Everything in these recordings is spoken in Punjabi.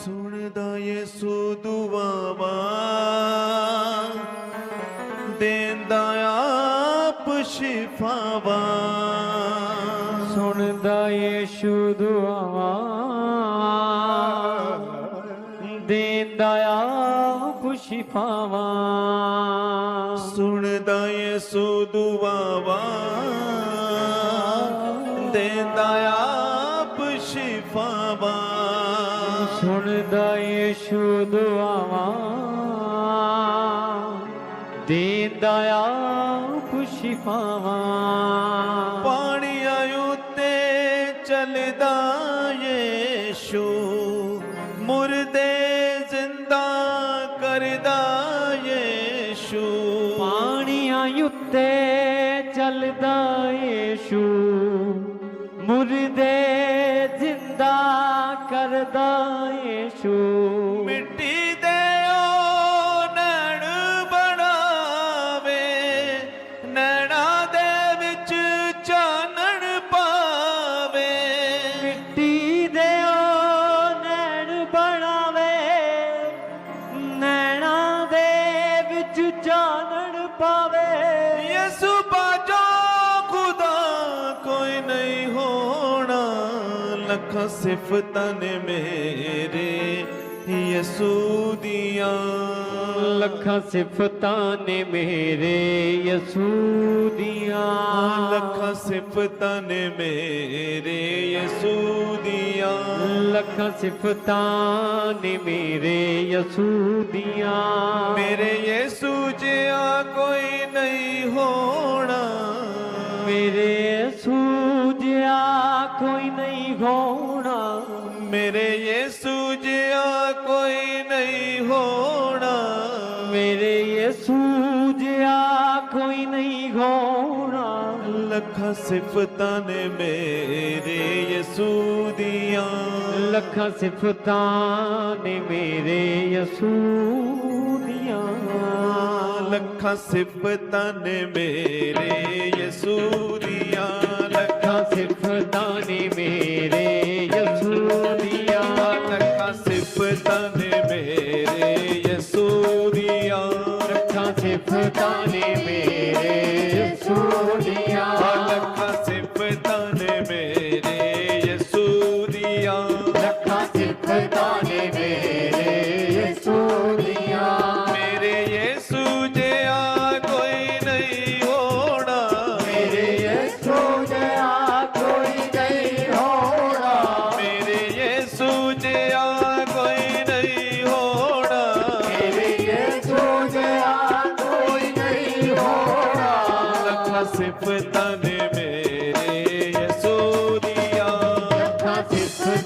ਸੁਣਦਾ ਯਿਸੂ ਦੁਆਵਾਂ ਦੇਂਦਾ ਆਪ ਸ਼ਿਫਾਵਾਂ ਸੁਣਦਾ ਯਿਸੂ ਦੁਆਵਾਂ ਦੇਂਦਾ ਆਪ ਸ਼ਿਫਾਵਾਂ ਸੁਣਦਾ ਯਿਸੂ ਦੁਆਵਾਂ ਦੇਂਦਾ ਆਪ ਸ਼ਿਫਾਵਾਂ ਸੁਣਦਾ ਯਿਸੂ ਦੁਆਵਾਂ ਦੇਂਦਾ ਆਪ ਸ਼ਿਫਾਵਾਂ ਪਾਣੀਆਂ ਉੱਤੇ ਚੱਲਦਾ ਯਿਸੂ ਮੁਰਦੇ ਜ਼ਿੰਦਾ ਕਰਦਾ ਯਿਸੂ ਪਾਣੀਆਂ ਉੱਤੇ ਚੱਲਦਾ ਯਿਸੂ ਮੁਰਦੇ ਜ਼ਿੰਦਾ ਕਰਦਾ ਯਿਸੂ ਮਿੱਟੀ ਦੇ ਉਹ ਨੈਣ ਬਣਾਵੇ ਨੈਣਾਂ ਦੇ ਵਿੱਚ ਚਾਨਣ ਪਾਵੇ ਮਿੱਟੀ ਦੇ ਉਹ ਨੈਣ ਬਣਾਵੇ ਨੈਣਾਂ ਦੇ ਵਿੱਚ ਚਾਨਣ ਪਾਵੇ ਯਿਸੂ ਬਾਝੋ ਖੁਦਾ ਕੋਈ ਨਹੀਂ ਹੋਣਾ ਲੱਖਾਂ ਸਿਫਤਾਂ ਨੇ ਮੇਰੇ ਯਿਸੂ ਦੀਆਂ ਲੱਖਾਂ ਸਿਫਤਾਂ ਨੇ ਮੇਰੇ ਯਿਸੂ ਦੀਆਂ ਲੱਖਾਂ ਸਿਫਤਾਂ ਨੇ ਮੇਰੇ ਯਿਸੂ ਦੀਆਂ ਲੱਖਾਂ ਸਿਫਤਾਂ ਨੇ ਮੇਰੇ ਯਿਸੂ ਦੀਆਂ ਮੇਰੇ ਯਿਸੂ ਜਿਹਾ ਕੋਈ ਨਹੀਂ ਹੋਣਾ ਮੇਰੇ ਯਿਸੂ ਜਿਹਾ ਕੋਈ ਨਹੀਂ ਹੋਣਾ ਮੇਰੇ ਯਿਸੂ ਜਿਹਾ ਕੋਈ ਨਹੀਂ ਹੋਣਾ ਮੇਰੇ ਯਿਸੂ ਜਿਹਾ ਕੋਈ ਨਹੀਂ ਹੋਣਾ ਲੱਖਾਂ ਸਿਫਤਾਂ ਨੇ ਮੇਰੇ ਯਿਸੂ ਦੀਆਂ ਲੱਖਾਂ ਸਿਫਤਾਂ ਨੇ ਮੇਰੇ ਯਿਸੂ ਦੀਆਂ ਲੱਖਾਂ ਸਿਫਤਾਂ ਨੇ ਮੇਰੇ ਯਿਸੂ ਦੀਆਂ ਲੱਖਾਂ ਸਿਫਤਾਂ ਨੇ ਮੇਰੇ ਯਿਸੂ ਦੀਆਂ ਲੱਖਾਂ ਸਿਫਤਾਂ ਨੇ ਮੇਰੇ ਯਿਸੂ ਦੀਆਂ ਲੱਖਾਂ ਸਿਫਤਾਂ ਨੇ ਮੇਰੇ ਯਿਸੂ ਦੀਆਂ ਲੱਖਾਂ ਸਿਫਤਾਂ ਨੇ ਮੇਰੇ ਯਿਸੂ ਦੀਆਂ ਲੱਖਾਂ ਸਿਫਤਾਂ ਨੇ ਮੇਰੇ ਯਿਸੂ ਦੀਆਂ ਮੇਰੇ ਯਿਸੂ ਜਿਹਾ ਕੋਈ ਨਹੀਂ ਹੋਣਾ ਮੇਰੇ ਯਿਸੂ ਜਿਹਾ ਕੋਈ ਨਹੀਂ ਹੋਣਾ ਮੇਰੇ ਯਿਸੂ ਜਿਹਾ ਕੋਈ ਨਹੀਂ ਹੋਣਾ ਮੇਰੇ ਯਿਸੂ ਜਿਹਾ ਕੋਈ ਨਹੀਂ ਹੋਣਾ ਲੱਖਾਂ ਸਿਫਤਾਂ ਨੇ ਮੇਰੇ ਯਿਸੂ ਦੀਆਂ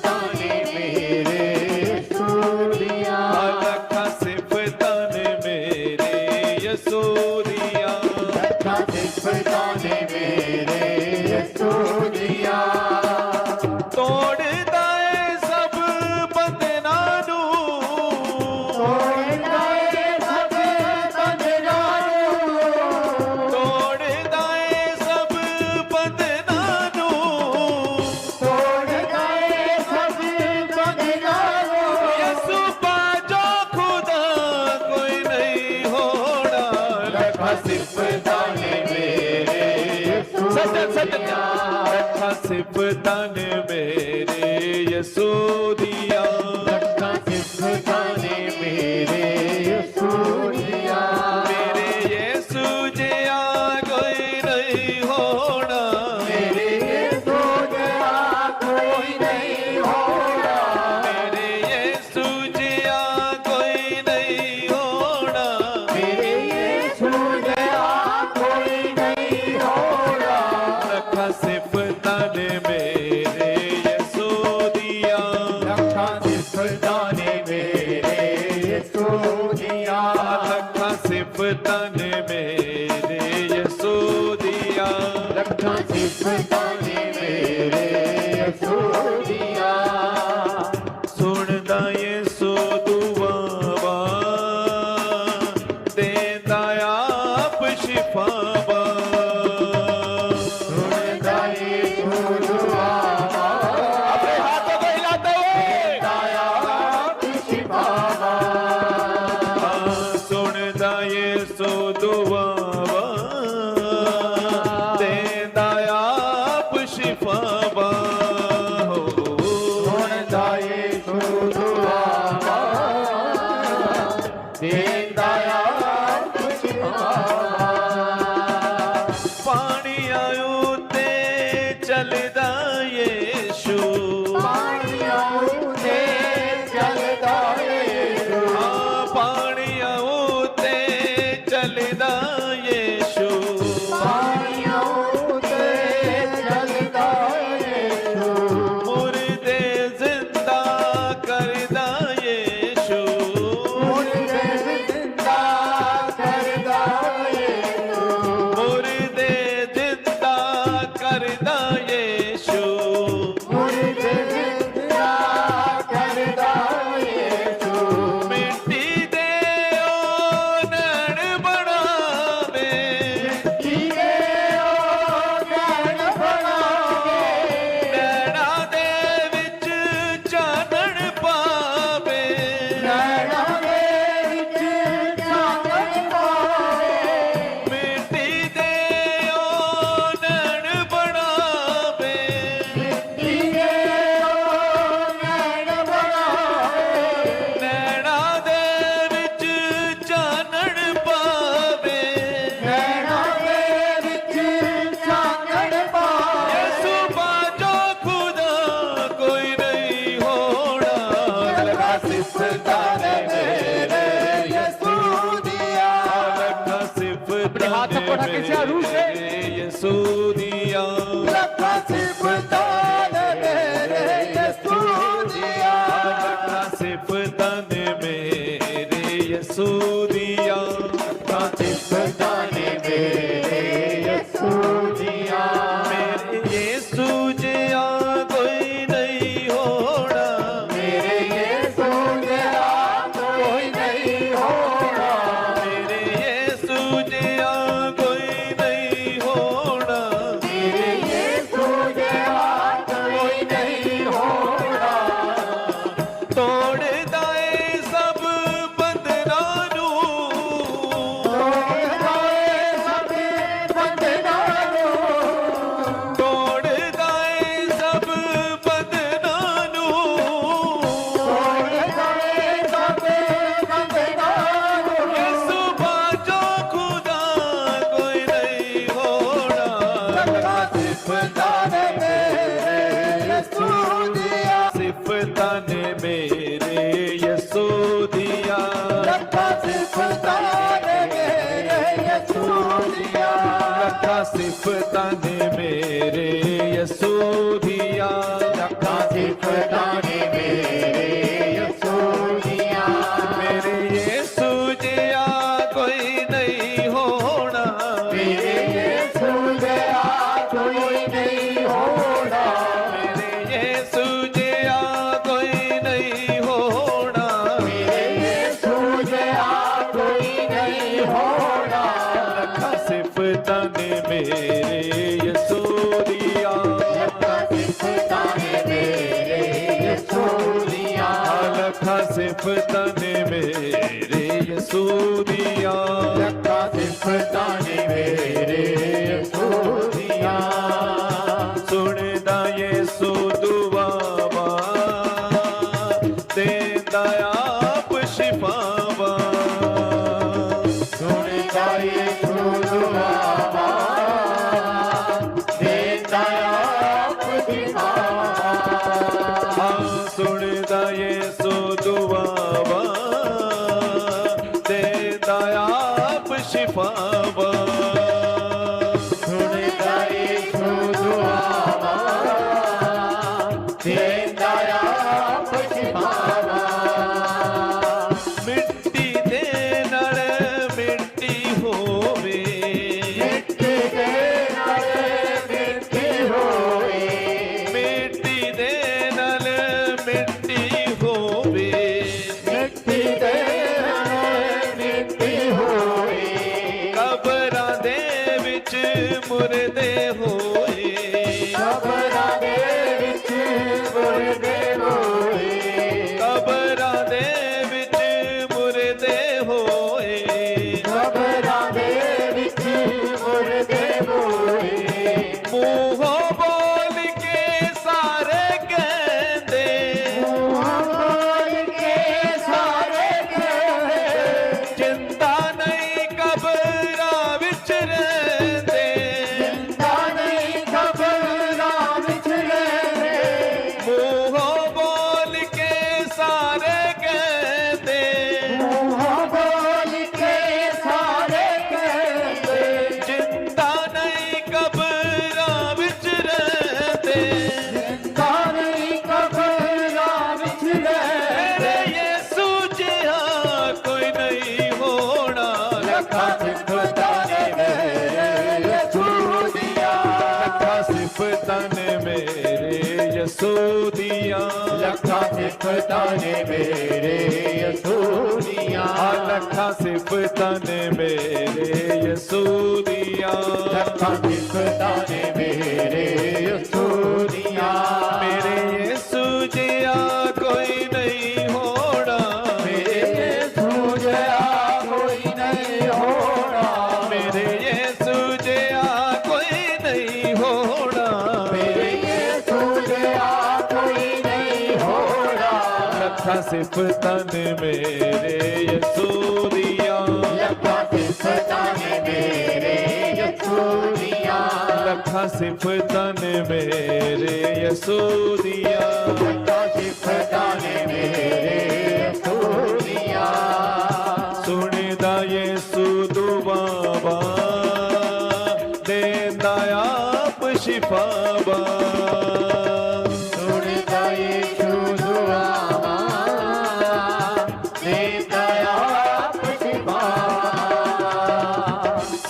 ਲੱਖਾਂ ਸਿਫਤਾਂ ਨੇ ਮੇਰੇ ਯਿਸੂ ਦੀਆਂ ਲੱਖਾਂ ਸਿਫਤਾਂ ਨੇ ਮੇਰੇ ਯਿਸੂ ਦੀਆਂ ਲੱਖਾਂ ਸਿਫਤਾਂ ਨੇ ਮੇਰੇ ਯਿਸੂ ਦੀਆਂ ਤੋੜਦਾ ਏ ਸਭ ਬੰਧਨਾਂ ਨੂੰ ਤੋੜਦਾ ਏ ਸਭ ਬੰਧਨਾਂ ਨੂੰ ਤੋੜਦਾ ਏ ਸਭ ਬੰਧਨਾਂ ਨੂੰ ਤੋੜਦਾ ਏ ਸਭ ਬੰਧਨਾਂ ਨੂੰ ਯਿਸੂ ਬਾਝੋ ਖੁਦਾ ਕੋਈ ਨਹੀਂ ਹੋਣਾ ਲੱਖਾਂ ਸਿਫਤਾਂ ਨੇ ਮੇਰੇ ਯਿਸੂ ਦੀਆਂ ਲੱਖਾਂ ਸਿਫਤਾਂ ਨੇ ਮੇਰੇ ਯਿਸੂ ਦੀਆਂ ਲੱਖਾਂ ਸਿਫਤਾਂ ਨੇ ਮੇਰੇ ਯਿਸੂ ਦੀਆਂ ਮੇਰੇ ਯਿਸੂ ਜਿਹਾ ਕੋਈ ਨਹੀਂ ਹੋਣਾ ਮੇਰੇ ਯਿਸੂ ਜਿਹਾ ਕੋਈ ਨਹੀਂ ਹੋਣਾ ਮੇਰੇ ਯਿਸੂ ਜਿਹਾ ਕੋਈ ਨਹੀਂ ਹੋਣਾ ਮੇਰੇ ਯਿਸੂ ਜਿਹਾ ਕੋਈ ਨਹੀਂ ਹੋਣਾ ਲੱਖਾਂ ਸਿਫਤਾਂ ਨੇ ਮੇਰੇ ਯਿਸੂ ਦੀਆਂ ਲੱਖਾਂ ਸਿਫਤਾਂ ਤੋੜਦਾ ਏ ਸਭ ਬੰਧਨਾਂ ਨੂੰ ਤੋੜਦਾ ਏ ਸਭ ਬੰਧਨਾਂ ਨੂੰ ਤੋੜਦਾ ਏ ਸਭ ਬੰਧਨਾਂ ਨੂੰ ਤੋੜਦਾ ਏ ਸਭ ਬੰਧਨਾਂ ਨੂੰ ਯਿਸੂ ਬਾਝੋਂ ਖੁਦਾ ਕੋਈ ਨਹੀਂ ਹੋਣਾ ਲੱਖਾਂ ਸਿਫਤਾਂ ਨੇ ਮੇਰੇ ਯਿਸੂ ਦੀਆਂ ਸਿਫਤਾਂ ਨੇ ਮੇਰੇ ਯਿਸੂ ਦੀਆਂ ਲੱਖਾਂ ਸਿਫਤਾਂ ਨੇ ਮੇਰੇ ਯਿਸੂ ਦੀਆਂ ਲੱਖਾਂ ਸਿਫਤਾਂ ਨੇ ਮੇਰੇ ਯਿਸੂ ਦੀਆਂ ਲੱਖਾਂ ਸਿਫਤਾਂ ਨੇ ਮੇਰੇ ਯਿਸੂ ਦੀਆਂ ਮੇਰੇ ਯਿਸੂ ਜਿਹਾ ਕੋਈ ਨਹੀਂ ਹੋਣਾ ਮੇਰੇ ਯਿਸੂ ਜਿਹਾ ਕੋਈ ਨਹੀਂ ਹੋਣਾ ਮੇਰੇ ਯਿਸੂ ਜਿਹਾ ਕੋਈ ਨਹੀਂ ਹੋਣਾ ਮੇਰੇ ਯਿਸੂ ਜਿਹਾ ਕੋਈ ਨਹੀਂ ਹੋਣਾ ਲੱਖਾਂ ਸਿਫਤਾਂ ਨੇ ਮੇਰੇ ਯਿਸੂ ਦੀਆਂ ਲੱਖਾਂ ਸਿਫਤਾਂ ਨੇ ਮੇਰੇ ਯਿਸੂ ਦੀਆਂ ਲੱਖਾਂ ਸਿਫਤਾਂ ਨੇ ਮੇਰੇ ਯਿਸੂ ਦੀਆਂ ਲੱਖਾਂ ਸਿਫਤਾਂ ਨੇ ਮੇਰੇ ਯਿਸੂ ਦੀਆਂ ਸੁਣਦਾ ਯਿਸੂ ਦੁਆਵਾਂ ਦੇਂਦਾ ਆਪ ਸ਼ਿਫਾਵਾਂ ਸੁਣਦਾ ਯਿਸੂ ਦੁਆਵਾਂ ਦੇਂਦਾ ਆਪ ਸ਼ਿਫਾਵਾਂ ਸੁਣਦਾ ਯਿਸੂ ਦੁਆਵਾਂ ਦੇਂਦਾ ਆਪ ਸ਼ਿਫਾਵਾਂ ਸੁਣਦਾ ਯਿਸੂ ਦੁਆਵਾਂ ਦੇਂਦਾ ਆਪ ਸ਼ਿਫਾਵਾਂ ਮਿੱਟੀ ਦੇ ਨਾਲ ਮਿੱਟੀ ਹੋਵੇ ਮਿੱਟੀ ਦੇ ਨਾਲ ਮਿੱਟੀ ਹੋਏ ਮਿੱਟੀ ਦੇ ਨਾਲ ਮਿੱਟੀ ਹੋਵੇ ਮਿੱਟੀ ਦੇ ਨਾਲ ਮਿੱਟੀ ਹੋਏ ਕਬਰਾਂ ਦੇ ਵਿੱਚ ਮੁਰਦੇ ਹੋਏ ਕਬਰਾਂ ਦੇ ਵਿੱਚ ਮੁਰਦੇ ਹੋਏ ਕਬਰਾਂ ਦੇ ਵਿੱਚ ਮੁਰਦੇ ਹੋਏ ਕਬਰਾਂ ਦੇ ਵਿੱਚ ਮੁਰਦੇ ਹੋਏ ਮੂੰਹੋਂ ਬੋਲ ਕੇ ਸਾਰੇ ਕਹਿੰਦੇ ਬੋਲ ਕੇ ਸਾਰੇ ਕਹਿੰਦੇ ਜਿੰਦਾ ਨਹੀਂ ਕਬਰਾਂ ਵਿੱਚ ਰਹਿੰਦੇ ਜਿੰਦਾ ਨਹੀਂ ਕਬਰਾਂ ਵਿੱਚ ਰਹਿੰਦੇ ਮੂੰਹੋਂ ਬੋਲ ਕੇ ਸਾਰੇ ਕਹਿੰਦੇ ਮੂੰਹੋਂ ਬੋਲ ਕੇ ਸਾਰੇ ਕਹਿੰਦੇ ਜਿੰਦਾ ਨਹੀਂ ਕਬਰਾਂ ਵਿੱਚ ਰਹਿੰਦੇ ਜਿੰਦਾ ਨਹੀਂ ਕਬਰਾਂ ਵਿੱਚ ਰਹਿੰਦੇ ਮੇਰੇ ਯਿਸੂ ਜਿਹਾ ਕੋਈ ਨਹੀਂ ਹੋਣਾ ਲੱਖਾਂ ਸਿਫਤਾਂ ਨੇ ਮੇਰੇ ਯਿਸੂ ਦੀਆਂ ਲੱਖਾਂ ਸਿਫਤਾਂ ਨੇ ਮੇਰੇ ਯਿਸੂ ਦੀਆਂ ਲੱਖਾਂ ਸਿਫਤਾਂ ਨੇ ਮੇਰੇ ਯਿਸੂ ਦੀਆਂ ਲੱਖਾਂ ਸਿਫਤਾਂ ਨੇ ਮੇਰੇ ਯਿਸੂ ਦੀਆਂ ਲੱਖਾਂ ਸਿਫਤਾਂ ਨੇ ਮੇਰੇ ਯਿਸੂ ਦੀਆਂ ਮੇਰੇ ਯਿਸੂ ਜਿਹਾ ਕੋਈ ਨਹੀਂ ਹੋਣਾ ਮੇਰੇ ਯਿਸੂ ਜਿਹਾ ਕੋਈ ਨਹੀਂ ਹੋਣਾ ਮੇਰੇ ਯਿਸੂ ਜਿਹਾ ਕੋਈ ਨਹੀਂ ਹੋਣਾ ਮੇਰੇ ਯਿਸੂ ਜਿਹਾ ਕੋਈ ਨਹੀਂ ਹੋਣਾ ਲੱਖਾਂ ਸਿਫਤਾਂ ਨੇ ਮੇਰੇ ਯਿਸੂ ਦੀਆਂ ਲੱਖਾਂ ਸਿਫਤਾਂ ਨੇ ਮੇਰੇ ਯਿਸੂ ਦੀਆਂ ਲੱਖਾਂ ਸਿਫਤਾਂ ਨੇ ਮੇਰੇ ਯਿਸੂ ਦੀਆਂ ਲੱਖਾਂ ਸਿਫਤਾਂ ਨੇ ਮੇਰੇ ਯਿਸੂ ਦੀਆਂ ਸੁਣਦਾ ਯਿਸੂ ਦੁਆਵਾਂ ਦੇਂਦਾ ਆਪ ਸ਼ਿਫਾਵਾਂ ਸੁਣਦਾ ਯਿਸੂ ਦੁਆਵਾਂ ਦੇਂਦਾ ਆਪ ਸ਼ਿਫਾਵਾਂ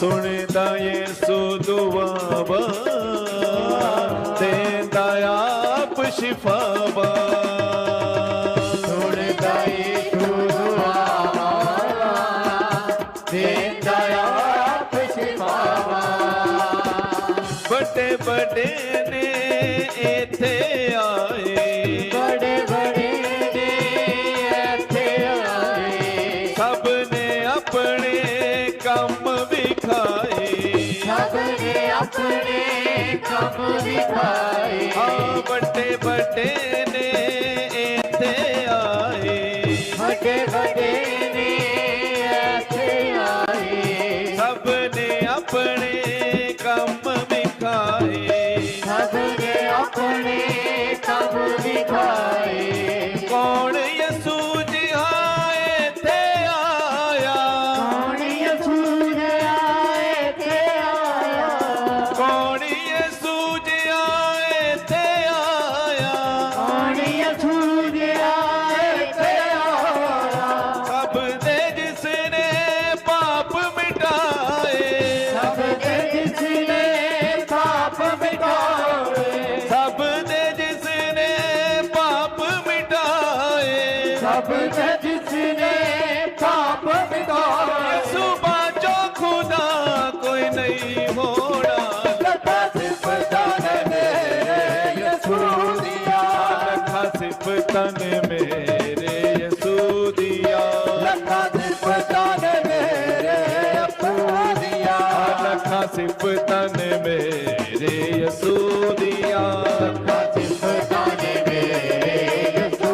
ਸੁਣਦਾ ਯਿਸੂ ਦੁਆਵਾਂ ਦੇਂਦਾ ਆਪ ਸ਼ਿਫਾਵਾਂ ਸੁਣਦਾ ਯਿਸੂ ਦੁਆਵਾਂ ਦੇਂਦਾ ਆਪ ਸ਼ਿਫਾਵਾਂ ਵੱਡੇ ਵੱਡੇ ਨੇ ਇੱਥੇ ਆਏ ਬੜੇ ਬੜੇ ਨੇ ਆਪਣੇ ਕੰਮ ਵਿਖਾਏ ਵੱਡੇ ਵੱਡੇ ਨੇ ਇੱਥੇ ਆਏ ਵੱਡੇ ਵੱਡੇ ਨੇ ਇੱਥੇ ਆਏ ਸਭ ਨੇ ਆਪਣੇ ਕੰਮ ਵਿਖਾਏ ਸਭ ਨੇ ਆਪਣੇ ਕੰਮ ਵਿਖਾਏ ਕੌਣ ਯਿਸੂ ਜਿਹਾ ਇੱਥੇ ਆਇਆ ਕੌਣ ਯਿਸੂ ਜਿਹਾ ਇੱਥੇ ਆਇਆ ਕੌਣ ਯਿਸੂ ਜਿਹਾ ਇੱਥੇ ਆਇਆ ਕੌਣ ਯਿਸੂ ਜਿਹਾ ਇੱਥੇ ਆਇਆ ਸਭ ਦੇ ਜਿਸ ਨੇ ਪਾਪ ਮਿਟਾਏ ਸਭ ਦੇ ਜਿਸ ਨੇ ਪਾਪ ਮਿਟਾਏ ਸਭ ਦੇ ਜਿਸ ਨੇ ਪਾਪ ਮਿਟਾਏ ਸਭ ਦੇ ਜਿਸ ਨੇ ਪਾਪ ਮਿਟਾਏ ਯਿਸੂ ਬਾਝੋ ਖੁਦਾ ਕੋਈ ਨਹੀਂ ਹੋਣਾ ਲੱਖਾਂ ਸਿਫਤਾਂ ਨੇ ਮੇਰੇ ਯਿਸੂ ਦੀਆਂ ਲੱਖਾਂ ਸਿਫਤਾਂ ਨੇ ਮੇਰੇ ਯਿਸੂ ਦੀਆਂ ਲੱਖਾਂ ਸਿਫਤਾਂ ਨੇ ਮੇਰੇ ਯਿਸੂ ਦੀਆਂ ਲੱਖਾਂ ਸਿਫਤਾਂ ਨੇ ਮੇਰੇ ਯਿਸੂ ਦੀਆਂ ਲੱਖਾਂ ਸਿਫਤਾਂ ਨੇ ਮੇਰੇ ਯਿਸੂ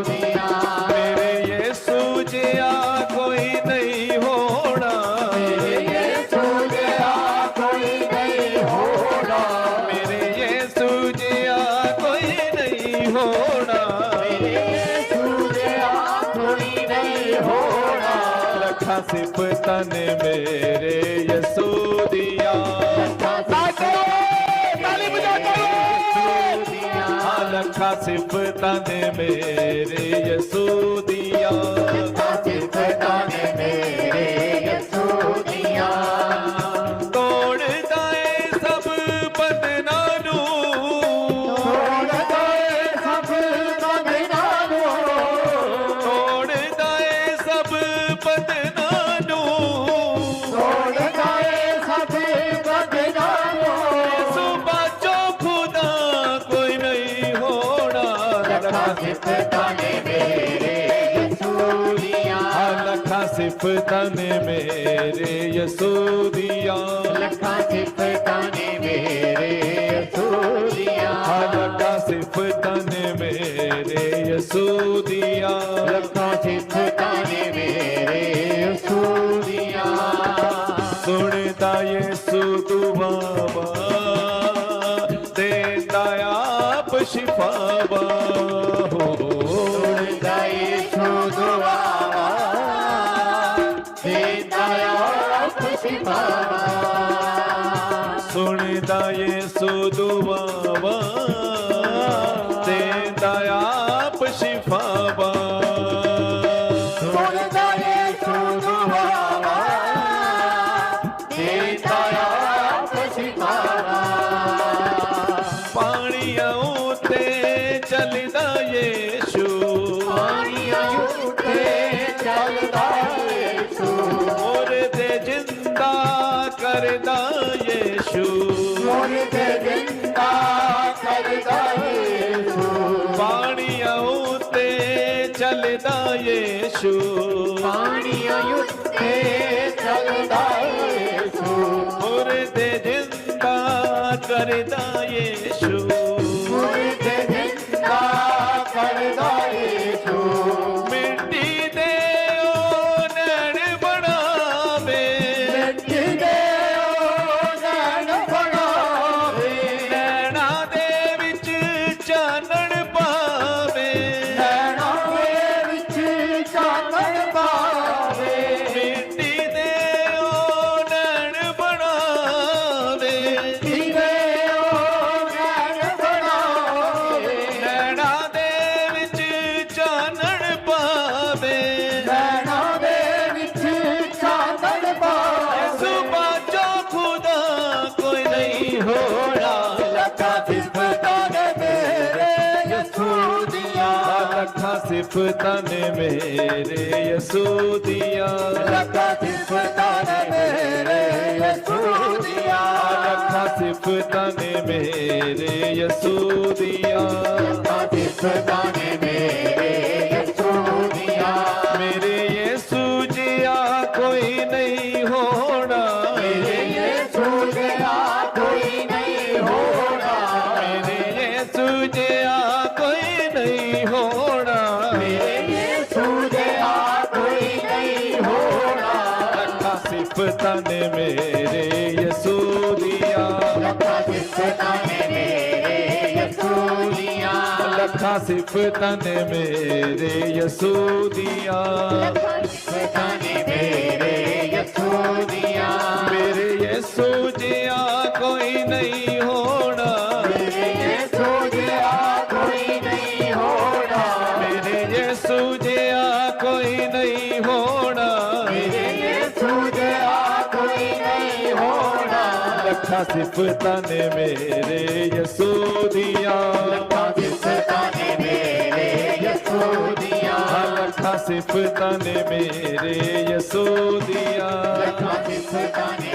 ਦੀਆਂ ਮੇਰੇ ਯਿਸੂ ਜਿਹਾ ਕੋਈ ਨਹੀਂ ਹੋਣਾ ਮੇਰੇ ਯਿਸੂ ਜਿਹਾ ਕੋਈ ਨਹੀਂ ਹੋਣਾ ਮੇਰੇ ਯਿਸੂ ਜਿਹਾ ਕੋਈ ਨਹੀਂ ਹੋਣਾ ਮੇਰੇ ਯਿਸੂ ਜਿਹਾ ਕੋਈ ਨਹੀਂ ਹੋਣਾ ਲੱਖਾਂ ਸਿਫਤਾਂ ਨੇ ਮੇਰੇ ਯਿਸੂ ਦੀਆਂ ਤਾਲੀ ਵਜਾ ਕਰੋ ਲੱਖਾਂ ਸਿਫਤਾਂ ਨੇ ਮੇਰੇ ਯਿਸੂ ਦੀਆਂ ਸਿਫਤਾਂ ਨੇ ਮੇਰੇ ਯਿਸੂ ਦੀਆਂ ਤੋੜਦਾ ਏ ਸਭ ਬੰਧਨਾਂ ਨੂੰ ਤੋੜਦਾ ਏ ਸਭ ਬੰਧਨਾਂ ਨੂੰ ਤੋੜਦਾ ਏ ਸਭ ਬੰਧਨਾਂ ਨੂੰ ਤੋੜਦਾ ਏ ਸਭ ਬੰਧਨਾਂ ਨੂੰ ਯਿਸੂ ਬਾਝੋ ਖੁਦਾ ਕੋਈ ਨਹੀਂ ਹੋਣਾ ਲੱਖਾਂ ਸਿਫਤਾਂ ਨੇ ਮੇਰੇ ਯਿਸੂ ਦੀਆਂ ਲੱਖਾਂ ਸਿਫਤਾਂ ਨੇ ਮੇਰੇ ਯਿਸੂ ਦੀਆਂ ਲੱਖਾਂ ਸਿਫਤਾਂ ਨੇ ਮੇਰੇ ਯਿਸੂ ਦੀਆਂ ਲੱਖਾਂ ਸਿਫਤਾਂ ਨੇ ਮੇਰੇ ਯਿਸੂ ਦੀਆਂ ਲੱਖਾਂ ਸਿਫਤਾਂ ਨੇ ਮੇਰੇ ਯਿਸੂ ਦੀਆਂ ਸੁਣਦਾ ਯਿਸੂ ਦੁਆਵਾਂ ਦੇਂਦਾ ਆਪ ਸ਼ਿਫਾਵਾਂ ਸੁਣਦਾ ਯਿਸੂ ਦੁਆਵਾਂ ਦੇਂਦਾ ਆਪ ਸ਼ਿਫਾਵਾਂ ਸੁਣਦਾ ਯਿਸੂ ਦੁਆਵਾਂ ਦੇਂਦਾ ਆਪ ਸ਼ਿਫਾਵਾਂ ਸੁਣਦਾ ਯਿਸੂ ਦੁਆਵਾਂ ਦੇਂਦਾ ਆਪ ਸ਼ਿਫਾਵਾਂ ਪਾਣੀਆਂ ਉੱਤੇ ਚੱਲਦਾ ਯਿਸੂ ਪਾਣੀਆਂ ਉੱਤੇ ਚੱਲਦਾ ਯਿਸੂ ਮੁਰਦੇ ਜਿੰਦਾ ਕਰਦਾ ਯਿਸੂ ਮੁਰਦੇ ਜਿੰਦਾ ਕਰਦਾ ਯਿਸੂ ਪਾਣੀਆਂ ਉੱਤੇ ਚੱਲਦਾ ਯਿਸੂ ਪਾਣੀਆਂ ਉੱਤੇ ਚੱਲਦਾ ਯਿਸੂ ਮੁਰਦੇ ਜਿੰਦਾ ਕਰਦਾ ਯਿਸੂ ਮੁਰਦੇ ਜਿੰਦਾ ਕਰਦਾ ਯਿਸੂ ਮਿੱਟੀ ਦੇ ਉਹ ਨੈਣ ਬਣਾਵੇ ਮਿੱਟੀ ਦੇ ਉਹ ਨੈਣ ਬਣਾਵੇ ਨੈਣਾ ਦੇ ਵਿੱਚ ਚਾਨਣ ਪਾਵੇ ਨੈਣਾਂ ਦੇ ਵਿੱਚ ਚਾਨਣ ਪਾਵੇ ਮਿੱਟੀ ਦੇ ਉਹ ਨੈਣ ਬਣਾਵੇ ਜੀਵੇ ਉਹ ਨੈਣ ਬਣਾਵੇ ਨੈਣਾ ਦੇ ਵਿੱਚ ਚਾਨਣ ਪਾਵੇ ਨੈਣਾਂ ਦੇ ਵਿੱਚ ਚਾਨਣ ਪਾਵੇ ਯਿਸੂ ਬਾਝੋ ਖੁਦਾ ਕੋਈ ਨਹੀਂ ਹੋਣਾ ਲੱਖਾਂ ਸਿਫਤਾਂ ਨੇ ਮੇਰੇ ਯਿਸੂ ਦੀਆਂ ਲੱਖਾਂ ਸਿਫਤਾਂ ਨੇ ਮੇਰੇ ਯਿਸੂ ਦੀਆਂ ਲੱਖਾਂ ਸਿਫਤਾਂ ਨੇ ਮੇਰੇ ਯਿਸੂ ਦੀਆਂ ਲੱਖਾਂ ਸਿਫਤਾਂ ਨੇ ਮੇਰੇ ਯਿਸੂ ਦੀਆਂ ਲੱਖਾਂ ਸਿਫਤਾਂ ਨੇ ਮੇਰੇ ਯਿਸੂ ਦੀਆਂ ਮੇਰੇ ਯਿਸੂ ਜਿਹਾ ਕੋਈ ਨਹੀਂ ਹੋਣਾ ਮੇਰੇ ਯਿਸੂ ਜਿਹਾ ਕੋਈ ਸਿਫਤਾਂ ਨੇ ਮੇਰੇ ਯਿਸੂ ਦੀਆਂ ਲੱਖਾਂ ਸਿਫਤਾਂ ਨੇ ਮੇਰੇ ਯਿਸੂ ਦੀਆਂ ਲੱਖਾਂ ਸਿਫਤਾਂ ਨੇ ਮੇਰੇ ਯਿਸੂ ਦੀਆਂ ਸਿਫਤਾਂ ਨੇ ਮੇਰੇ ਯਿਸੂ ਦੀਆਂ ਮੇਰੇ ਯਿਸੂ ਜਿਹਾ ਕੋਈ ਨਹੀਂ ਹੋਣਾ ਮੇਰੇ ਯਿਸੂ ਜਿਹਾ ਕੋਈ ਨਹੀਂ ਹੋਣਾ ਮੇਰੇ ਯਿਸੂ ਜਿਹਾ ਕੋਈ ਨਹੀਂ ਹੋਣਾ ਮੇਰੇ ਯਿਸੂ ਜਿਹਾ ਕੋਈ ਨਹੀਂ ਹੋਣਾ ਲੱਖਾਂ ਸਿਫਤਾਂ ਨੇ ਮੇਰੇ ਯਿਸੂ ਦੀਆਂ ਲੱਖਾਂ ਸਿਫਤਾਂ ਨੇ ਮੇਰੇ ਯਿਸੂ ਦੀਆਂ ਲੱਖਾਂ ਸਿਫਤਾਂ ਨੇ ਮੇਰੇ ਯਿਸੂ ਦੀਆਂ ਲੱਖਾਂ ਸਿਫਤਾਂ ਨੇ